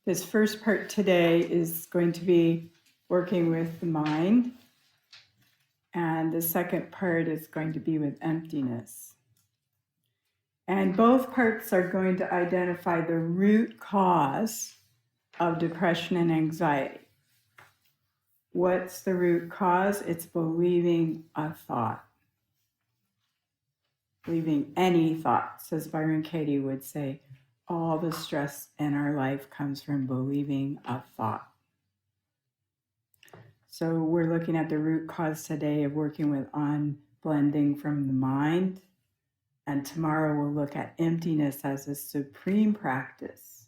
This first part today is going to be working with the mind, and the second part is going to be with emptiness. And both parts are going to identify the root cause of depression and anxiety. What's the root cause? It's believing a thought. Believing any thought, as Byron Katie would say, all the stress in our life comes from believing a thought. So we're looking at the root cause today of working with unblending from the mind. And tomorrow we'll look at emptiness as a supreme practice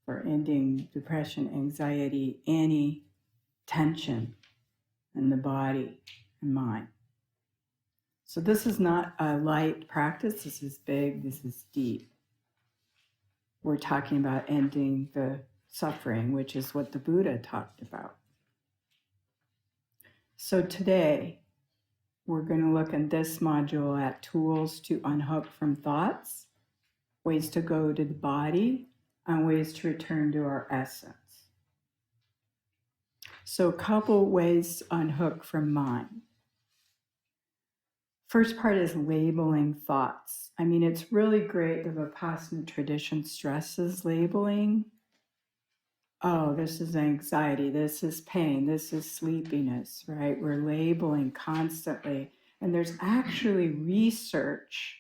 for ending depression, anxiety, any tension in the body and mind. So this is not a light practice. This is big. This is deep. We're talking about ending the suffering, which is what the Buddha talked about. So today, we're going to look in this module at tools to unhook from thoughts, ways to go to the body, and ways to return to our essence. So a couple ways to unhook from mind. First part is labeling thoughts. I mean, it's really great. The Vipassana tradition stresses labeling. Oh, this is anxiety, this is pain, this is sleepiness, right? We're labeling constantly. And there's actually research.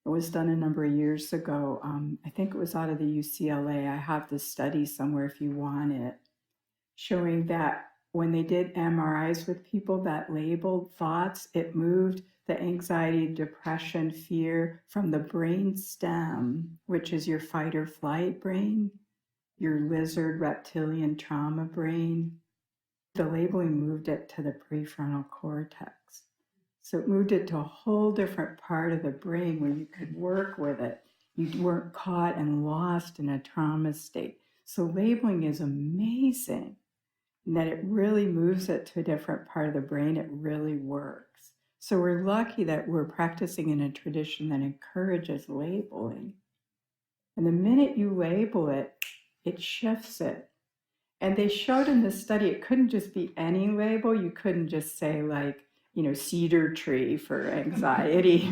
It was done a number of years ago. I think it was out of the UCLA. I have this study somewhere if you want it, showing that when they did MRIs with people that labeled thoughts, it moved the anxiety, depression, fear from the brain stem, which is your fight or flight brain, your lizard reptilian trauma brain. The labeling moved it to the prefrontal cortex. So it moved it to a whole different part of the brain where you could work with it. You weren't caught and lost in a trauma state. So labeling is amazing in that it really moves it to a different part of the brain. It really works. So we're lucky that we're practicing in a tradition that encourages labeling. And the minute you label it, it shifts it. And they showed in this study, it couldn't just be any label. You couldn't just say cedar tree for anxiety.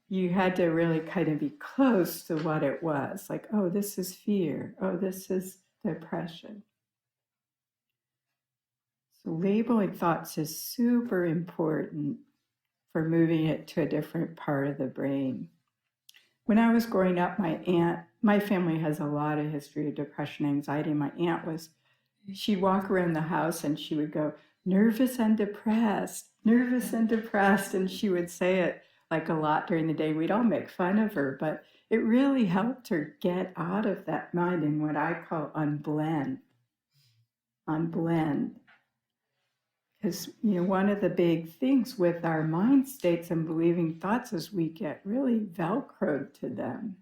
You had to really kind of be close to what it was. Like, oh, this is fear. Oh, this is depression. So labeling thoughts is super important for moving it to a different part of the brain. When I was growing up, my family has a lot of history of depression, anxiety. My aunt she'd walk around the house and she would go, nervous and depressed, and she would say it like a lot during the day. We'd all make fun of her, but it really helped her get out of that mind in what I call unblend. Because, one of the big things with our mind states and believing thoughts is we get really Velcroed to them.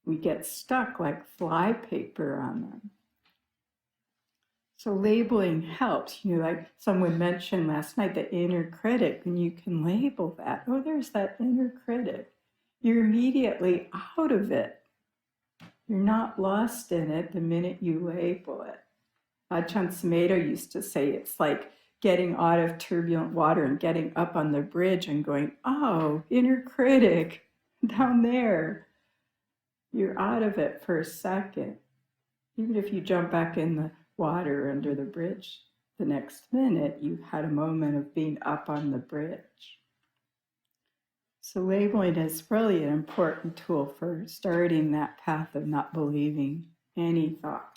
We get stuck like fly paper on them. So labeling helps. Like someone mentioned last night, the inner critic, and you can label that. Oh, there's that inner critic. You're immediately out of it. You're not lost in it the minute you label it. Ajahn Sumedho used to say it's like getting out of turbulent water and getting up on the bridge and going, oh, inner critic, down there. You're out of it for a second. Even if you jump back in the water under the bridge, the next minute you had a moment of being up on the bridge. So labeling is really an important tool for starting that path of not believing any thoughts.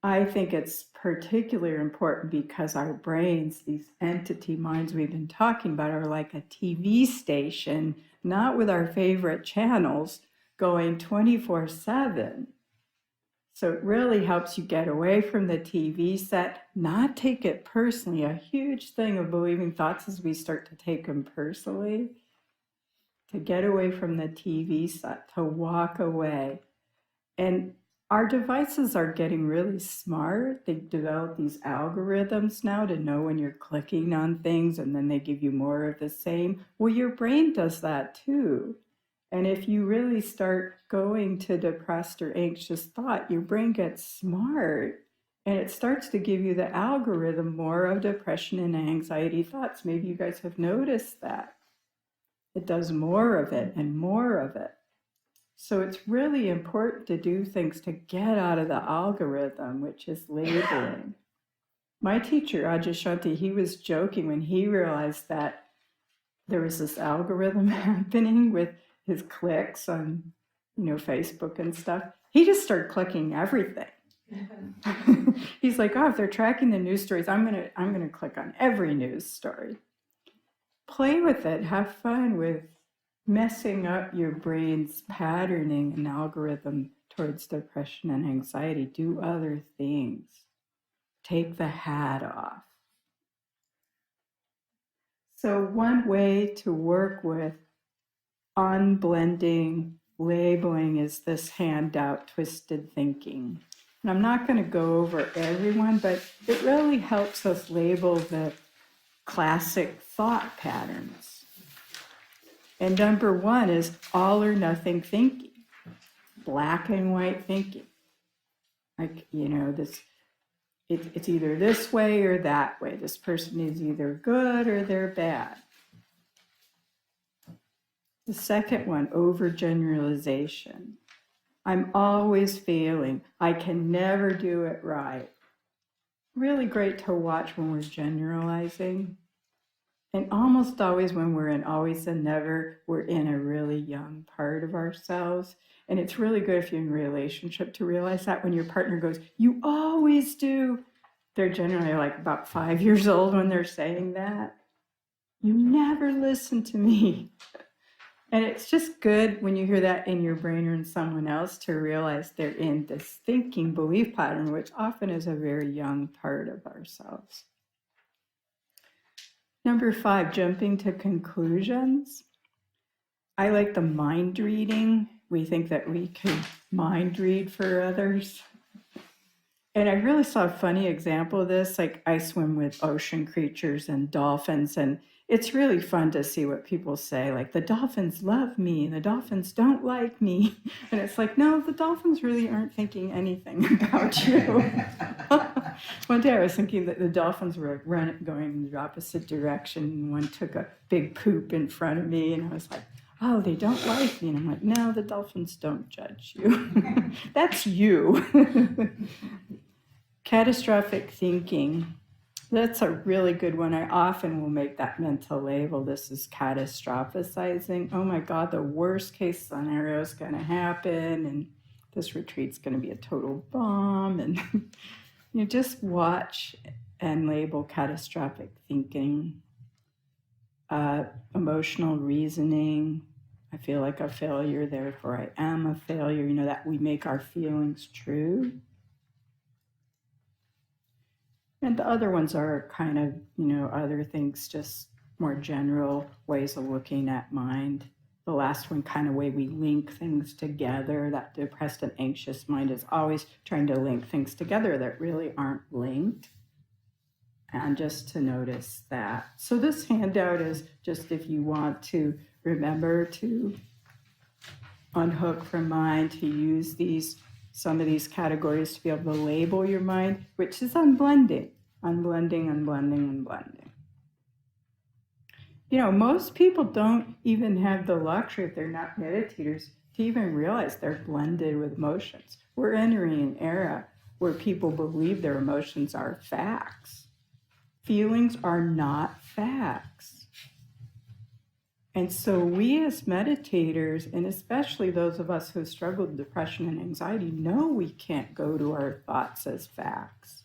I think it's particularly important because our brains, these entity minds we've been talking about, are like a TV station, not with our favorite channels, going 24/7. So it really helps you get away from the TV set, not take it personally. A huge thing of believing thoughts is we start to take them personally, to get away from the TV set, to walk away. And our devices are getting really smart. They've developed these algorithms now to know when you're clicking on things and then they give you more of the same. Well, your brain does that too. And if you really start going to depressed or anxious thought, your brain gets smart and it starts to give you the algorithm more of depression and anxiety thoughts. Maybe you guys have noticed that. It does more of it and more of it. So it's really important to do things to get out of the algorithm, which is labeling. My teacher, Ajashanti, he was joking when he realized that there was this algorithm happening with his clicks on, Facebook and stuff. He just started clicking everything. He's like, oh, if they're tracking the news stories, I'm gonna click on every news story. Play with it, have fun with messing up your brain's patterning and algorithm towards depression and anxiety. Do other things. Take the hat off. So one way to work with unblending labeling is this handout, twisted thinking. And I'm not going to go over everyone, but it really helps us label the classic thought patterns. And number one is all or nothing thinking, black and white thinking. Like, it's either this way or that way. This person is either good or they're bad. The second one, overgeneralization. I'm always failing. I can never do it right. Really great to watch when we're generalizing. And almost always when we're in always and never, we're in a really young part of ourselves. And it's really good if you're in a relationship to realize that when your partner goes, you always do. They're generally like about 5 years old when they're saying that. You never listen to me. And it's just good when you hear that in your brain or in someone else to realize they're in this thinking belief pattern, which often is a very young part of ourselves. Number 5, jumping to conclusions. I like the mind reading. We think that we can mind read for others. And I really saw a funny example of this. Like, I swim with ocean creatures and dolphins, and it's really fun to see what people say. Like, the dolphins love me, the dolphins don't like me. And it's like, no, the dolphins really aren't thinking anything about you. One day I was thinking that the dolphins were like going in the opposite direction, and one took a big poop in front of me, and I was like, oh, they don't like me. And I'm like, no, the dolphins don't judge you. That's you. Catastrophic thinking. That's a really good one. I often will make that mental label. This is catastrophizing. Oh my God, the worst case scenario is going to happen, and this retreat's going to be a total bomb. And you just watch and label catastrophic thinking. Emotional reasoning. I feel like a failure, therefore I am a failure. That we make our feelings true. And the other ones are kind of, other things, just more general ways of looking at mind. The last one, kind of way we link things together. That depressed and anxious mind is always trying to link things together that really aren't linked. And just to notice that. So this handout is just if you want to remember to unhook from mind, to use some of these categories to be able to label your mind, which is unblending. Most people don't even have the luxury, if they're not meditators, to even realize they're blended with emotions. We're entering an era where people believe their emotions are facts. Feelings are not facts. And so we as meditators, and especially those of us who struggle with depression and anxiety, know we can't go to our thoughts as facts.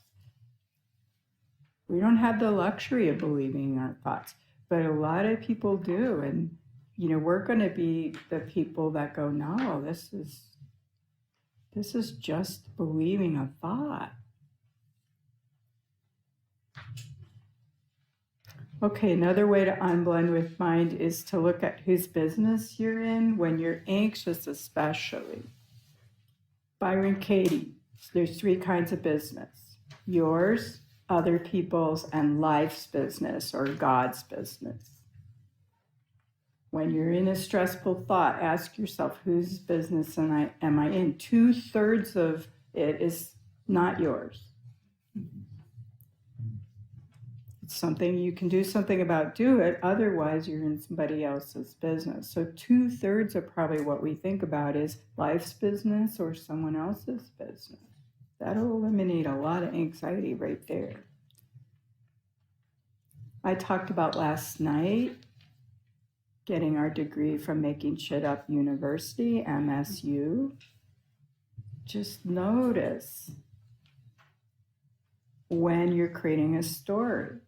We don't have the luxury of believing our thoughts, but a lot of people do. And, we're going to be the people that go, no, this is just believing a thought. Okay, another way to unblend with mind is to look at whose business you're in when you're anxious, especially. Byron Katie, there's 3 kinds of business: yours, other people's, and life's business or God's business. When you're in a stressful thought, ask yourself, whose business am I in? 2/3 of it is not yours. It's something you can do something about, do it. Otherwise, you're in somebody else's business. So 2/3 of probably what we think about is life's business or someone else's business. That'll eliminate a lot of anxiety right there. I talked about last night getting our degree from Making Shit Up University, MSU. Just notice when you're creating a story.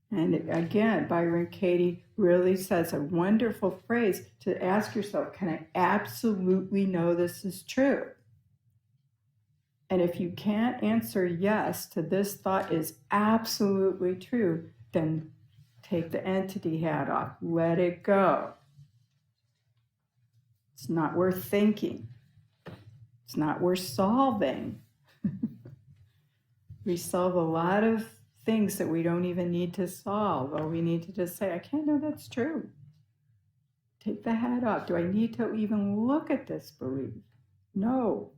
And again, Byron Katie really says a wonderful phrase to ask yourself, can I absolutely know this is true? And if you can't answer yes to this thought is absolutely true, then take the entity hat off. Let it go. It's not worth thinking. It's not worth solving. We solve a lot of things that we don't even need to solve. Or we need to just say, I can't know that's true. Take the hat off. Do I need to even look at this belief? No.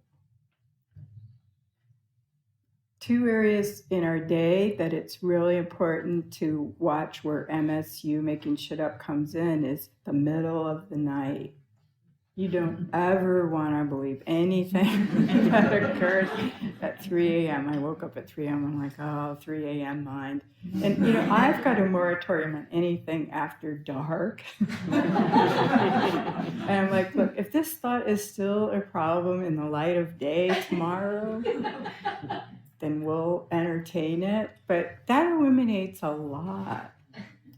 2 areas in our day that it's really important to watch where MSU, Making Shit Up, comes in is the middle of the night. You don't ever want to believe anything that occurs at 3 a.m. I woke up at 3 a.m. I'm like, oh, 3 a.m. mind. And, I've got a moratorium on anything after dark. And I'm like, look, if this thought is still a problem in the light of day tomorrow, then we'll entertain it. But that eliminates a lot.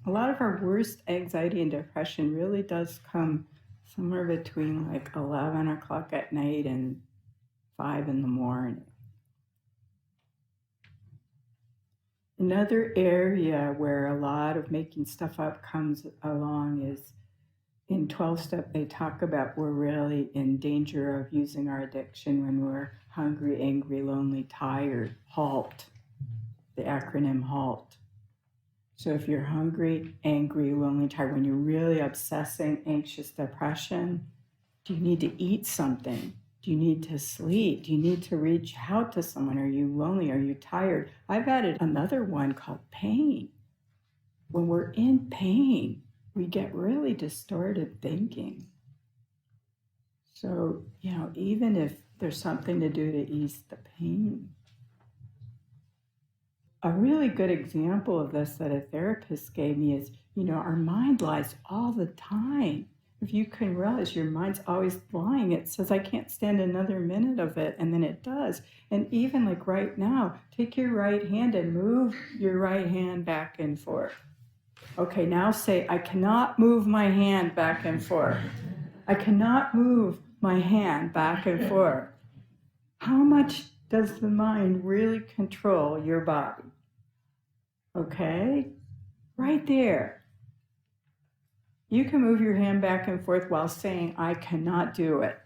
A lot of our worst anxiety and depression really does come somewhere between like 11 o'clock at night and 5 in the morning. Another area where a lot of making stuff up comes along is in 12-step, they talk about we're really in danger of using our addiction when we're hungry, angry, lonely, tired. HALT, the acronym HALT. So if you're hungry, angry, lonely, tired, when you're really obsessing, anxious, depression, do you need to eat something? Do you need to sleep? Do you need to reach out to someone? Are you lonely? Are you tired? I've added another one called pain. When we're in pain, we get really distorted thinking. So, even if there's something to do to ease the pain. A really good example of this that a therapist gave me is, our mind lies all the time. If you can realize your mind's always lying, it says, I can't stand another minute of it, and then it does. And even like right now, take your right hand and move your right hand back and forth. Okay, now say, I cannot move my hand back and forth. I cannot move my hand back and forth. How much does the mind really control your body? Okay, right there. You can move your hand back and forth while saying, I cannot do it.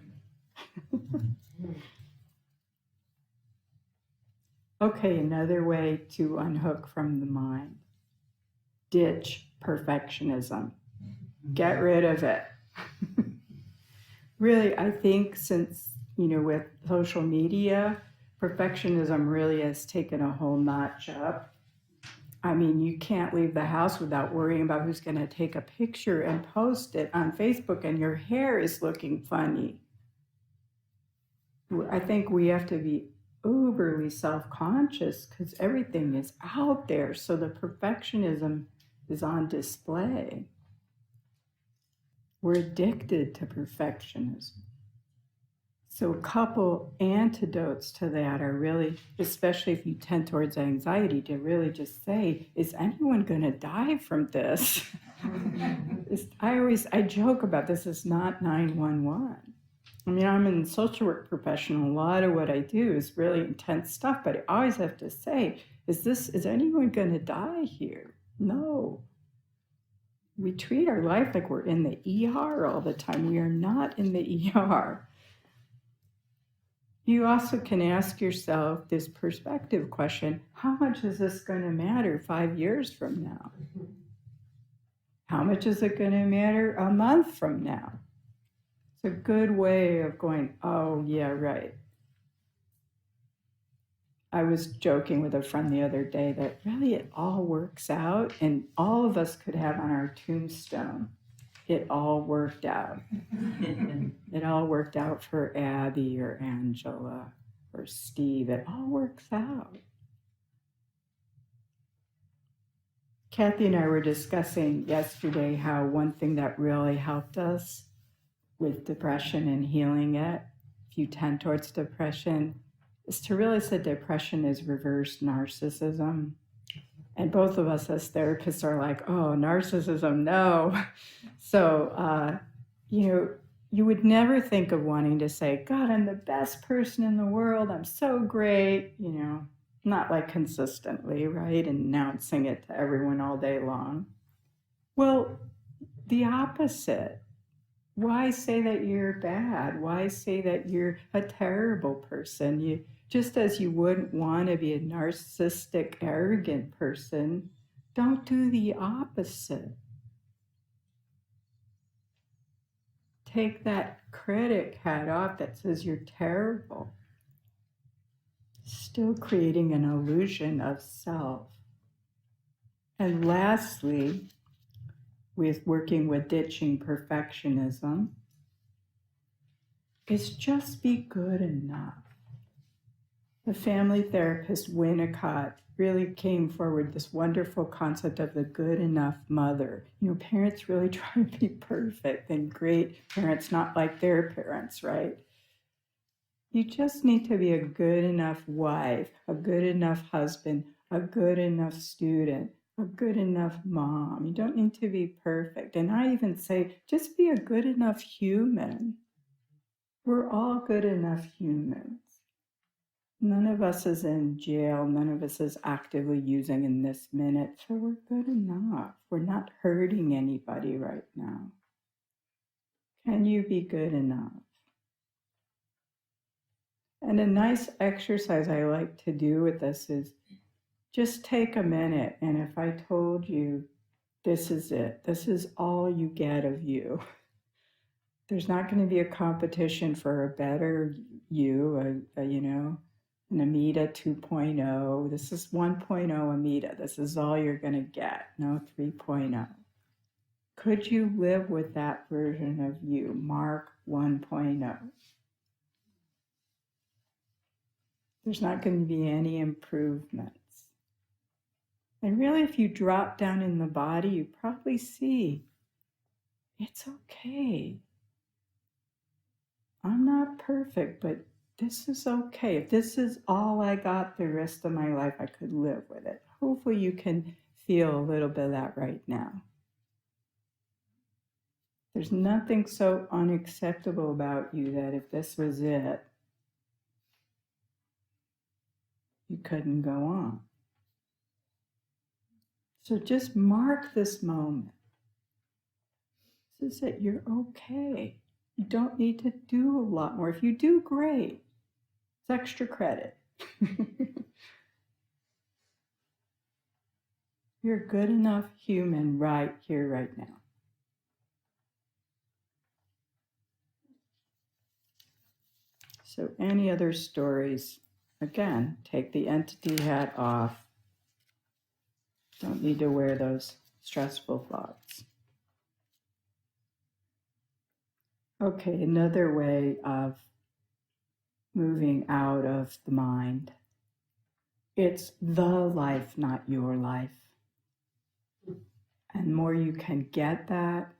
Okay, another way to unhook from the mind. Ditch perfectionism. Get rid of it. Really, I think since, with social media, perfectionism really has taken a whole notch up. I mean, you can't leave the house without worrying about who's going to take a picture and post it on Facebook and your hair is looking funny. I think we have to be uberly self-conscious because everything is out there. So the perfectionism is on display. We're addicted to perfectionism. So a couple antidotes to that are really, especially if you tend towards anxiety, to really just say, is anyone going to die from this? I joke about this is not 911. I mean, I'm a social work professional. A lot of what I do is really intense stuff, but I always have to say, is anyone going to die here? No. We treat our life like we're in the ER all the time. We are not in the ER. You also can ask yourself this perspective question, how much is this going to matter 5 years from now? How much is it going to matter a month from now? It's a good way of going, oh, yeah, right. I was joking with a friend the other day that really it all works out, and all of us could have on our tombstone, it all worked out. It all worked out for Abby or Angela or Steve. It all works out. Kathy and I were discussing yesterday how one thing that really helped us with depression and healing it, if you tend towards depression, is to realize that depression is reverse narcissism. And both of us as therapists are like, oh, narcissism, no. So, you would never think of wanting to say, God, I'm the best person in the world. I'm so great, not like consistently, right? And announcing it to everyone all day long. Well, the opposite. Why say that you're bad? Why say that you're a terrible person? Just as you wouldn't want to be a narcissistic, arrogant person, don't do the opposite. Take that critic hat off that says you're terrible. Still creating an illusion of self. And lastly, with working with ditching perfectionism, is just be good enough. The family therapist Winnicott really came forward this wonderful concept of the good enough mother. Parents really try to be perfect and great parents, not like their parents, right? You just need to be a good enough wife, a good enough husband, a good enough student, a good enough mom. You don't need to be perfect. And I even say, just be a good enough human. We're all good enough humans. None of us is in jail. None of us is actively using in this minute. So we're good enough. We're not hurting anybody right now. Can you be good enough? And a nice exercise I like to do with this is just take a minute. And if I told you, this is it, this is all you get of you. There's not going to be a competition for a better you, an Amida 2.0. This is 1.0 Amida. This is all you're going to get, no 3.0. Could you live with that version of you, Mark 1.0? There's not going to be any improvements. And really, if you drop down in the body, you probably see it's okay. I'm not perfect, but this is okay. If this is all I got the rest of my life, I could live with it. Hopefully you can feel a little bit of that right now. There's nothing so unacceptable about you that if this was it, you couldn't go on. So just mark this moment. This is it. You're okay. You don't need to do a lot more. If you do, great. It's extra credit. You're a good enough human right here, right now. So any other stories? Again, take the entity hat off. Don't need to wear those stressful thoughts. Okay, another way of moving out of the mind. It's the life, not your life. And the more you can get that,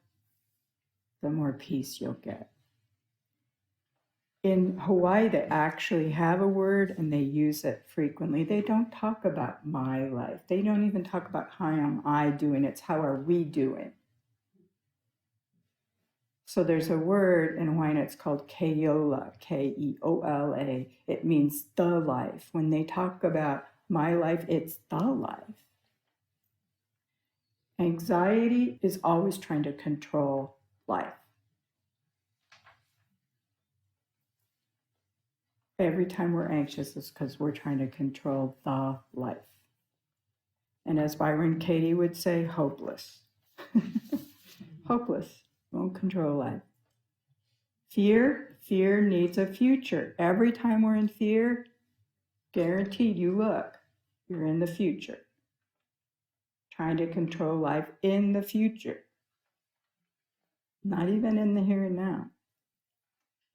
the more peace you'll get. In Hawaii, they actually have a word and they use it frequently. They don't talk about my life. They don't even talk about how am I doing. It's how are we doing. So there's a word in Hawaiian, it's called keola, Keola. It means the life. When they talk about my life, it's the life. Anxiety is always trying to control life. Every time we're anxious, it's because we're trying to control the life. And as Byron Katie would say, hopeless. Hopeless. Won't control life. Fear needs a future. Every time we're in fear, guaranteed you look, you're in the future. Trying to control life in the future. Not even in the here and now.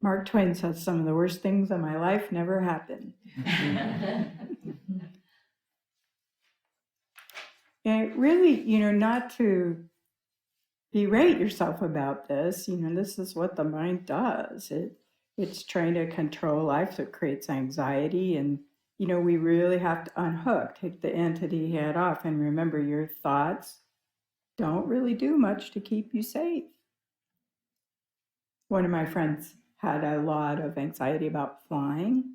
Mark Twain says some of the worst things in my life never happened. And really, not to berate yourself about this, this is what the mind does. It's trying to control life, so it creates anxiety. And, we really have to unhook, take the entity head off, and remember your thoughts don't really do much to keep you safe. One of my friends had a lot of anxiety about flying,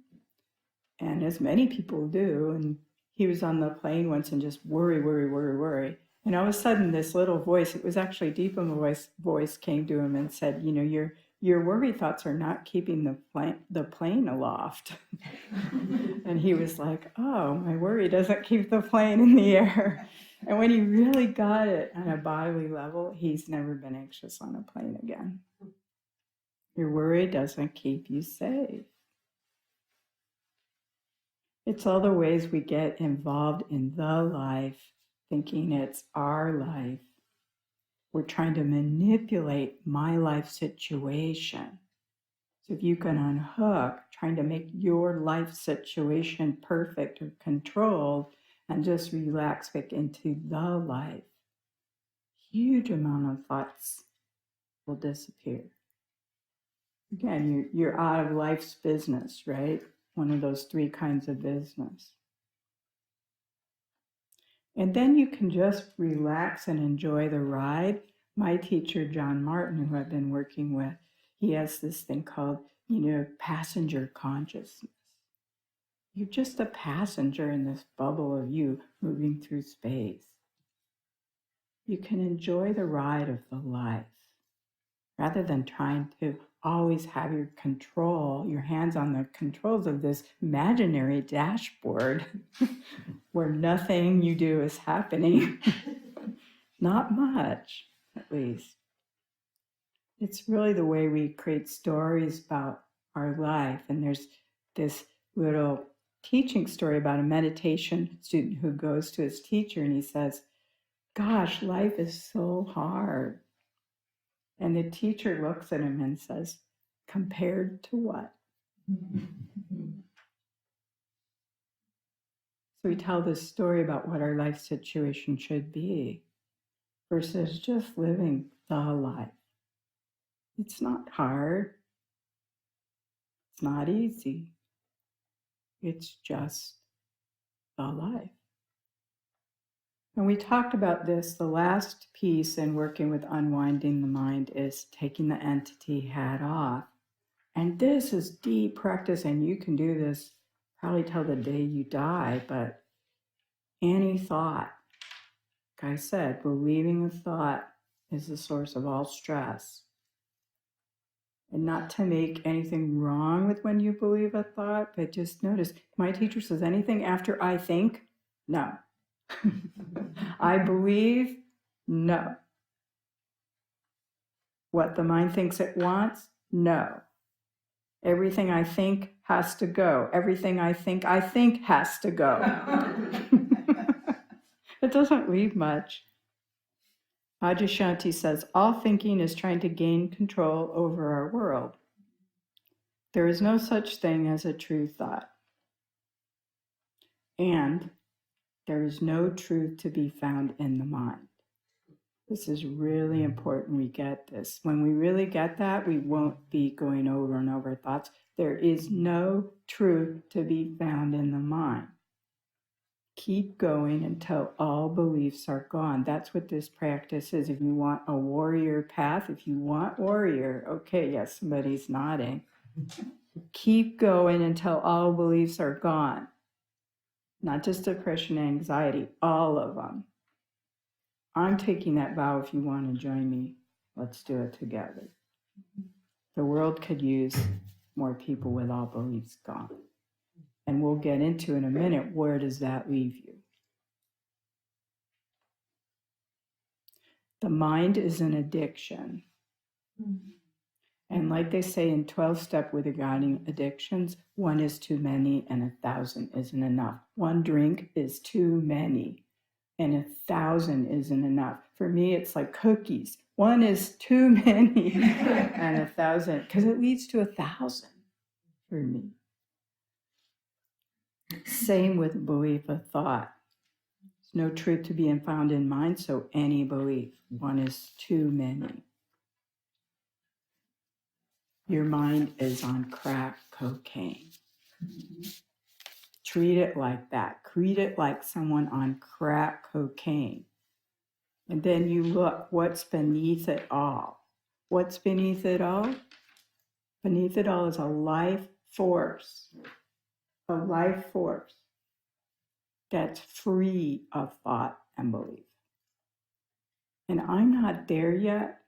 and as many people do, and he was on the plane once and just worry. And all of a sudden, this little voice, it was actually deep in the voice came to him and said, your worry thoughts are not keeping the plane aloft. And he was like, oh, my worry doesn't keep the plane in the air. And when he really got it on a bodily level, he's never been anxious on a plane again. Your worry doesn't keep you safe. It's all the ways we get involved in the life, thinking it's our life. We're trying to manipulate my life situation. So if you can unhook, trying to make your life situation perfect or controlled, and just relax back into the life, huge amount of thoughts will disappear. Again, you're out of life's business, right? One of those three kinds of business. And then you can just relax and enjoy the ride. My teacher, John Martin, who I've been working with, he has this thing called, passenger consciousness. You're just a passenger in this bubble of you moving through space. You can enjoy the ride of the life rather than trying to always have your hands on the controls of this imaginary dashboard where nothing you do is happening. Not much, at least. It's really the way we create stories about our life. And there's this little teaching story about a meditation student who goes to his teacher and he says, gosh, life is so hard. And the teacher looks at him and says, compared to what? So we tell this story about what our life situation should be versus just living the life. It's not hard. It's not easy. It's just the life. And we talked about this. The last piece in working with unwinding the mind is taking the entity hat off. And this is deep practice, and you can do this probably till the day you die, but any thought, like I said, believing a thought is the source of all stress. And not to make anything wrong with when you believe a thought, but just notice, my teacher says anything after I think, no. I believe, no. What the mind thinks it wants, no. Everything I think has to go. Everything I think has to go. It doesn't leave much. Adyashanti says, all thinking is trying to gain control over our world. There is no such thing as a true thought. And there is no truth to be found in the mind. This is really important we get this. When we really get that, we won't be going over and over thoughts. There is no truth to be found in the mind. Keep going until all beliefs are gone. That's what this practice is. If you want a warrior path, if you want warrior, okay, yes, somebody's nodding. Keep going until all beliefs are gone. Not just depression and anxiety, all of them. I'm taking that vow. If you want to join me, let's do it together. The world could use more people with all beliefs gone. And we'll get into in a minute, where does that leave you? The mind is an addiction. And like they say in 12-step with regarding addictions, 1 is too many and 1,000 isn't enough. 1 drink is too many and 1,000 isn't enough. For me, it's like cookies. 1 is too many and 1,000, because it leads to 1,000 for me. Same with belief of thought. There's no truth to be found in mind, so any belief. 1 is too many. Your mind is on crack cocaine. Treat it like that. Treat it like someone on crack cocaine. And then you look, what's beneath it all? What's beneath it all? Beneath it all is a life force. A life force that's free of thought and belief. And I'm not there yet,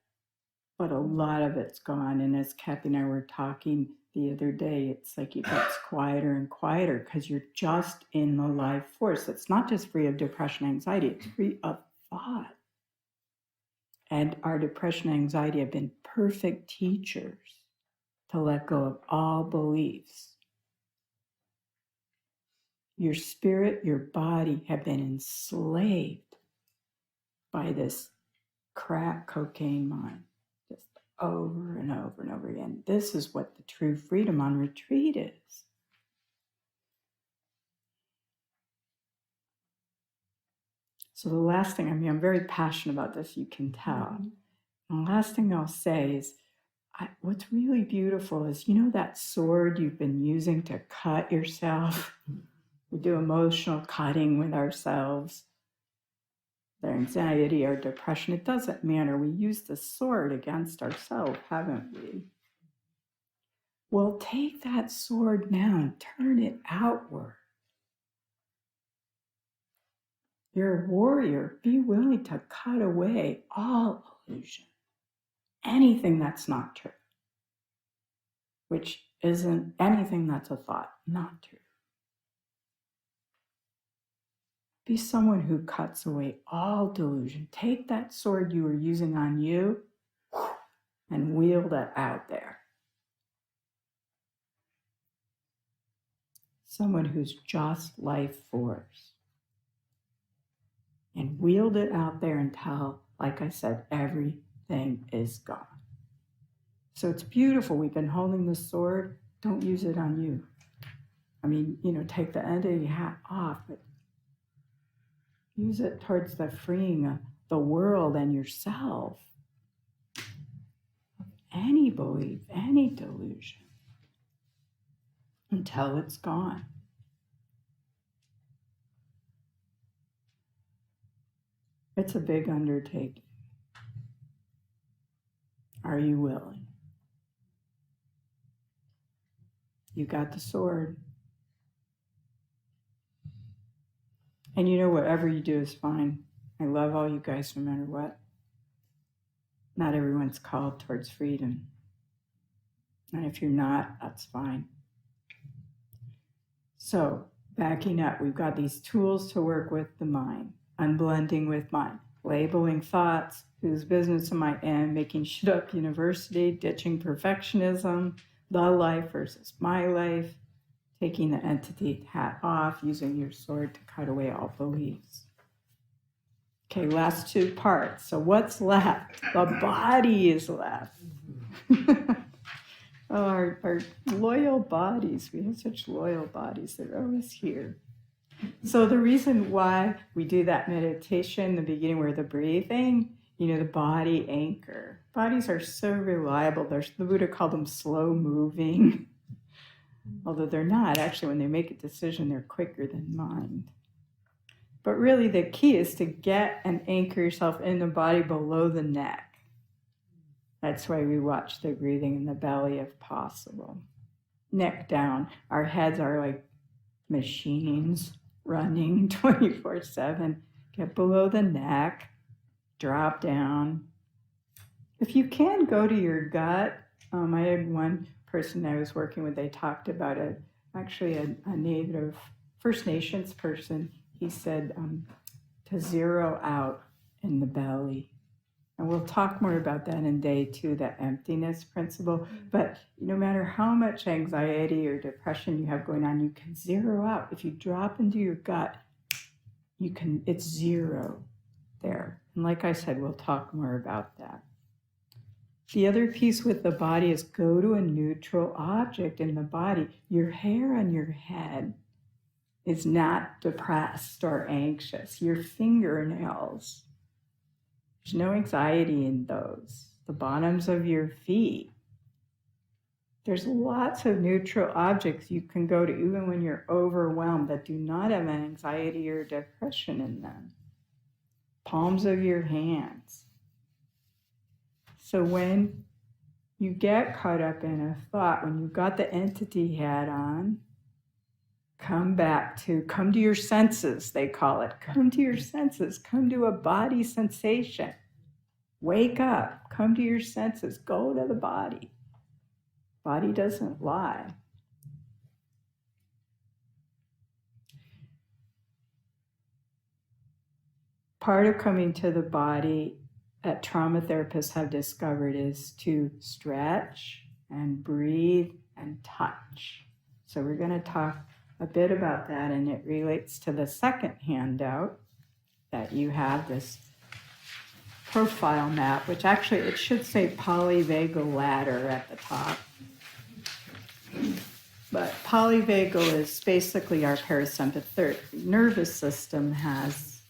but a lot of it's gone. And as Kathy and I were talking the other day, it's like it gets quieter and quieter because you're just in the life force. It's not just free of depression and anxiety, it's free of thought. And our depression and anxiety have been perfect teachers to let go of all beliefs. Your spirit, your body have been enslaved by this crack cocaine mind. Just over and over and over again. This is what the true freedom on retreat is. So the last thing, I'm very passionate about this, you can tell. And the last thing I'll say is, what's really beautiful is, that sword you've been using to cut yourself? We do emotional cutting with ourselves. Their anxiety or depression, it doesn't matter. We use the sword against ourselves, haven't we? Well, take that sword now and turn it outward. You're a warrior. Be willing to cut away all illusion. Anything that's not true. Which isn't anything that's a thought, not true. Be someone who cuts away all delusion. Take that sword you were using on you and wield it out there. Someone who's just life force. And wield it out there until, like I said, everything is gone. So it's beautiful. We've been holding the sword. Don't use it on you. I mean, take the end of your hat off, but use it towards the freeing of the world and yourself. Any belief, any delusion, until it's gone. It's a big undertaking. Are you willing? You got the sword. And whatever you do is fine. I love all you guys no matter what. Not everyone's called towards freedom. And if you're not, that's fine. So, backing up, we've got these tools to work with the mind. Unblending with mind. Labeling thoughts. Whose business am I in? Making shit up university. Ditching perfectionism. The life versus my life. Taking the entity hat off. Using your sword to cut away all beliefs. Okay, last 2 parts. So what's left? The body is left. Our loyal bodies. We have such loyal bodies. They're always here. So the reason why we do that meditation in the beginning where the breathing, the body anchor. Bodies are so reliable. The Buddha called them slow moving. Although they're not. Actually, when they make a decision, they're quicker than mind. But really the key is to get and anchor yourself in the body below the neck. That's why we watch the breathing in the belly if possible. Neck down. Our heads are like machines running 24/7. Get below the neck. Drop down. If you can, go to your gut. I had one person I was working with, they talked about a native First Nations person. He said to zero out in the belly And we'll talk more about that in day 2, the emptiness principle. But no matter how much anxiety or depression you have going on, you can zero out. If you drop into your gut, it's zero there. And like I said, we'll talk more about that. The other piece with the body is go to a neutral object in the body. Your hair on your head is not depressed or anxious. Your fingernails, there's no anxiety in those. The bottoms of your feet. There's lots of neutral objects you can go to even when you're overwhelmed that do not have anxiety or depression in them. Palms of your hands. So when you get caught up in a thought, when you've got the entity hat on, come to your senses, they call it. Come to your senses. Come to a body sensation. Wake up. Come to your senses. Go to the body. Body doesn't lie. Part of coming to the body that trauma therapists have discovered is to stretch and breathe and touch. So we're going to talk a bit about that, and it relates to the second handout that you have, this profile map, which actually it should say polyvagal ladder at the top. But polyvagal is basically our parasympathetic nervous system has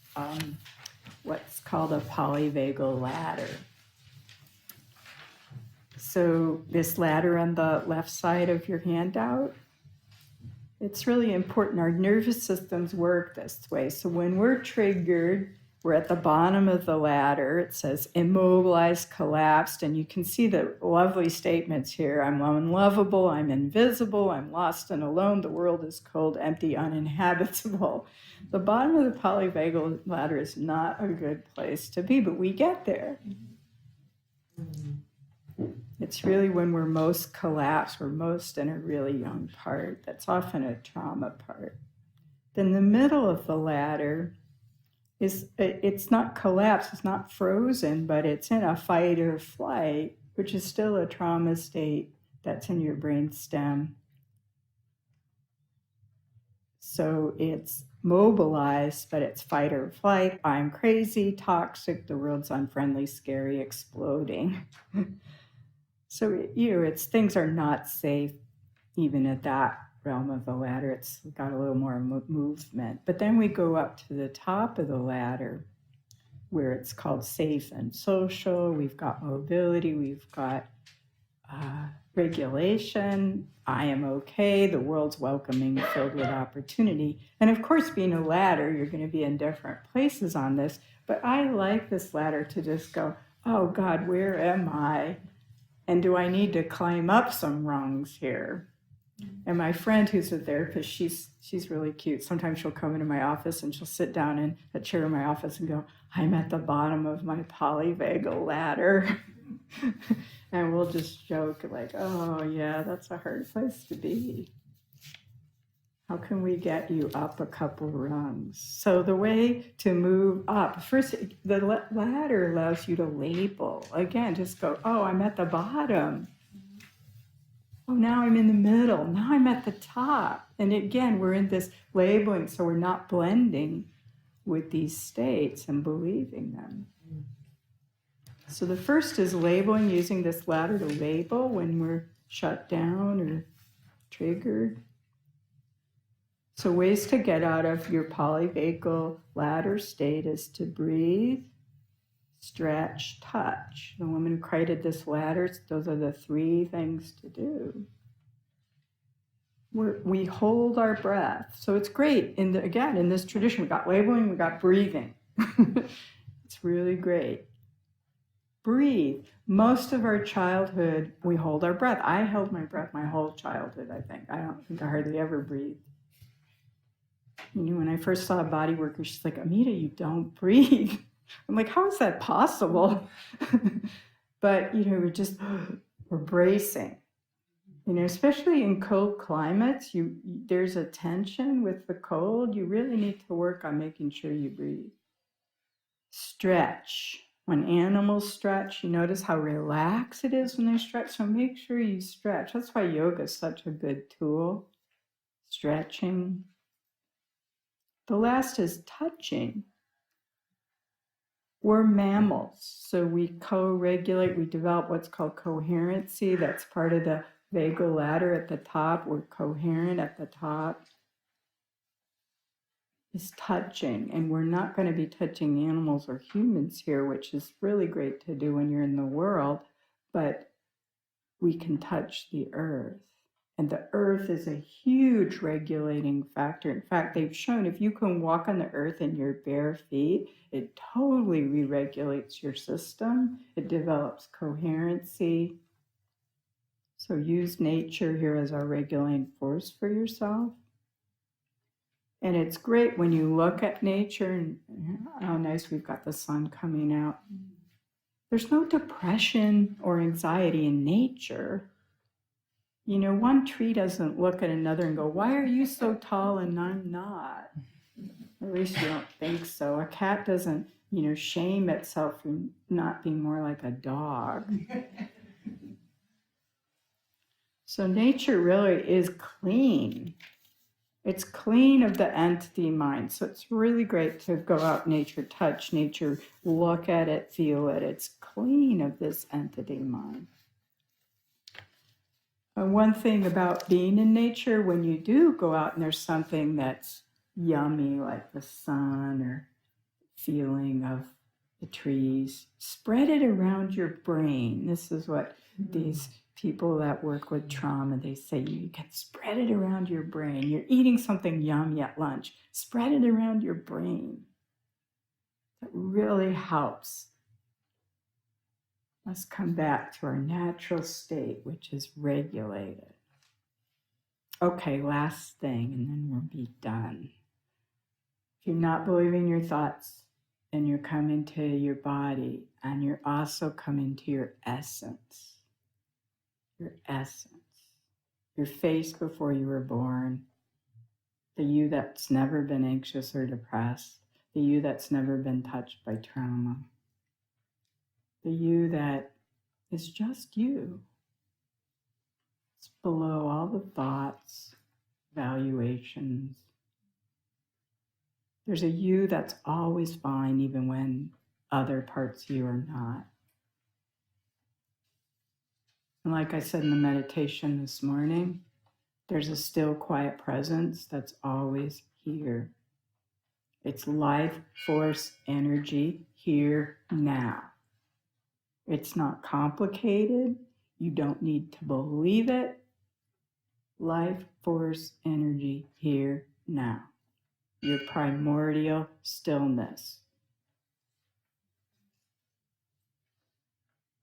what's called a polyvagal ladder. So this ladder on the left side of your handout, it's really important. Our nervous systems work this way. So when we're triggered, we're at the bottom of the ladder. It says immobilized, collapsed, and you can see the lovely statements here. I'm unlovable, I'm invisible, I'm lost and alone, the world is cold, empty, uninhabitable. The bottom of the polyvagal ladder is not a good place to be, but we get there. It's really when we're most collapsed, we're most in a really young part. That's often a trauma part. Then the middle of the ladder it's not collapsed, it's not frozen, but it's in a fight or flight, which is still a trauma state that's in your brain stem. So it's mobilized, but it's fight or flight. I'm crazy, toxic, the world's unfriendly, scary, exploding. So, it's things are not safe even at that realm of the ladder. It's got a little more movement. But then we go up to the top of the ladder where it's called safe and social. We've got mobility. We've got regulation. I am okay. The world's welcoming, filled with opportunity. And of course, being a ladder, you're going to be in different places on this. But I like this ladder to just go, oh God, where am I? And do I need to climb up some rungs here? And my friend who's a therapist, she's really cute. Sometimes she'll come into my office and she'll sit down in a chair in my office and go, I'm at the bottom of my polyvagal ladder. And we'll just joke like, oh yeah, that's a hard place to be. How can we get you up a couple rungs? So the way to move up, first, the ladder allows you to label. Again, just go, oh, I'm at the bottom. Oh, now I'm in the middle. Now I'm at the top. And again, we're in this labeling, so we're not blending with these states and believing them. So the first is labeling, using this ladder to label when we're shut down or triggered. So ways to get out of your polyvagal ladder state is to breathe, stretch, touch. The woman who created this ladder, those are the 3 things to do. We hold our breath. So it's great. In this tradition, we got labeling, we got breathing. It's really great. Breathe. Most of our childhood, we hold our breath. I held my breath my whole childhood, I think. I don't think I hardly ever breathed. When I first saw a body worker, she's like, Amita, you don't breathe. I'm like, how is that possible? But, we're bracing. Especially in cold climates, there's a tension with the cold. You really need to work on making sure you breathe. Stretch. When animals stretch, you notice how relaxed it is when they stretch. So make sure you stretch. That's why yoga is such a good tool. Stretching. The last is touching. We're mammals, so we co-regulate. We develop what's called coherency. That's part of the vagal ladder at the top. We're coherent at the top. Is touching, and we're not going to be touching animals or humans here, which is really great to do when you're in the world, but we can touch the earth. And the earth is a huge regulating factor. In fact, they've shown if you can walk on the earth in your bare feet, it totally re-regulates your system. It develops coherency. So use nature here as our regulating force for yourself. And it's great when you look at nature and how nice we've got the sun coming out. There's no depression or anxiety in nature. You know, one tree doesn't look at another and go, why are you so tall and I'm not? At least you don't think so. A cat doesn't, shame itself for not being more like a dog. So nature really is clean. It's clean of the entity mind. So it's really great to go out in nature, touch nature, look at it, feel it. It's clean of this entity mind. And one thing about being in nature, when you do go out and there's something that's yummy, like the sun or feeling of the trees, spread it around your brain. This is what these people that work with trauma, they say you can spread it around your brain. You're eating something yummy at lunch, spread it around your brain. That really helps us come back to our natural state, which is regulated. Okay, last thing, and then we'll be done. If you're not believing your thoughts, and you're coming to your body, and you're also coming to your essence. Your essence. Your face before you were born. The you that's never been anxious or depressed. The you that's never been touched by trauma. The you that is just you. It's below all the thoughts, valuations. There's a you that's always fine even when other parts of you are not. And like I said in the meditation this morning, there's a still, quiet presence that's always here. It's life, force, energy, here, now. It's not complicated. You don't need to believe it. Life, force, energy, here, now. Your primordial stillness.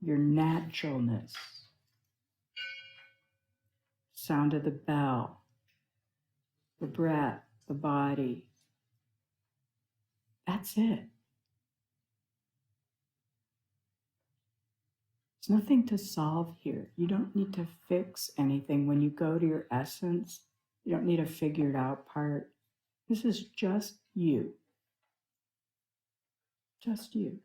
Your naturalness. Sound of the bell, the breath, the body. That's it. There's nothing to solve here. You don't need to fix anything. When you go to your essence, you don't need a figured out part. This is just you. Just you.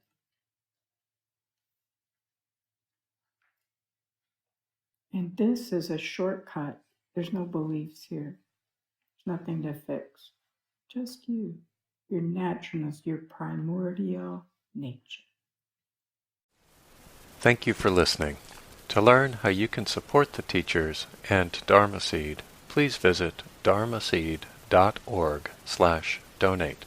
And this is a shortcut. There's no beliefs here. There's nothing to fix. Just you. Your naturalness, your primordial nature. Thank you for listening. To learn how you can support the teachers and Dharma Seed, please visit dharmaseed.org/donate.